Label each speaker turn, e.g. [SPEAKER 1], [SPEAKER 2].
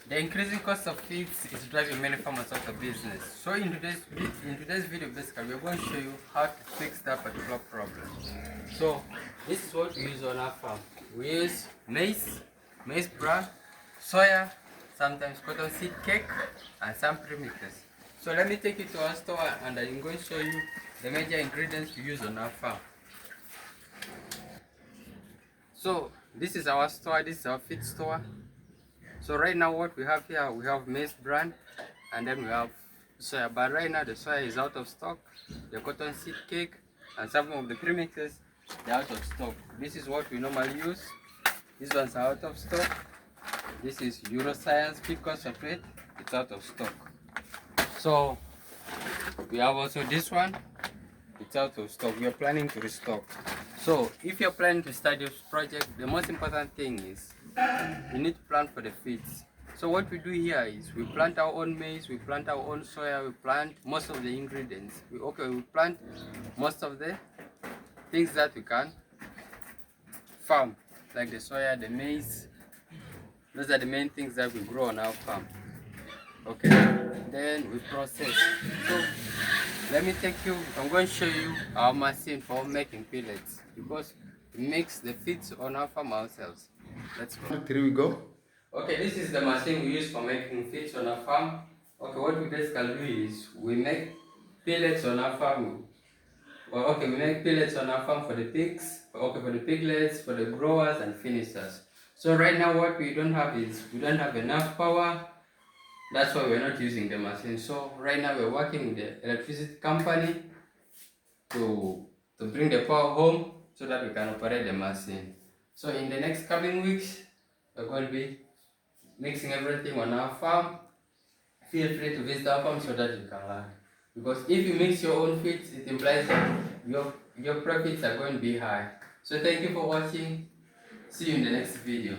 [SPEAKER 1] The increasing cost of feeds is driving many farmers out of business. So in today's video, basically, we're going to show you how to fix that particular problem. So this is what we use on our farm. We use maize bran, soya, sometimes cotton seed cake, and some premixes. So let me take you to our store and I'm going to show you the major ingredients we use on our farm. So this is our store, this is our feed store. So right now what we have here, we have maize bran and then we have soya. But right now the soya is out of stock. The cotton seed cake and some of the premixes, they're out of stock. This is what we normally use. These ones are out of stock. This is Euroscience feed concentrate. It's out of stock. So we have also this one. It's out of stock. We are planning to restock. So if you're planning to start this project, the most important thing is you need to plan for the feeds. So what we do here is we plant our own maize, we plant our own soya, we plant most of the ingredients. We plant most of the things that we can farm, like the soya, the maize. Those are the main things that we grow on our farm. Okay, then we process. So let me take you, I'm going to show you our machine for making pellets because it makes the feeds on our farm ourselves. Let's go.
[SPEAKER 2] Here we go.
[SPEAKER 1] Okay, this is the machine we use for making feeds on our farm. Okay, what we basically do is we make pellets on our farm. Well, okay, we make pellets on our farm for the pigs, okay, for the piglets, for the growers and finishers. So right now what we don't have is, we don't have enough power. That's why we're not using the machine. So right now we're working with the electricity company to bring the power home so that we can operate the machine. So in the next coming weeks, we're going to be mixing everything on our farm. Feel free to visit our farm so that you can learn. Because if you mix your own feeds, it implies that your profits are going to be high. So thank you for watching. See you in the next video.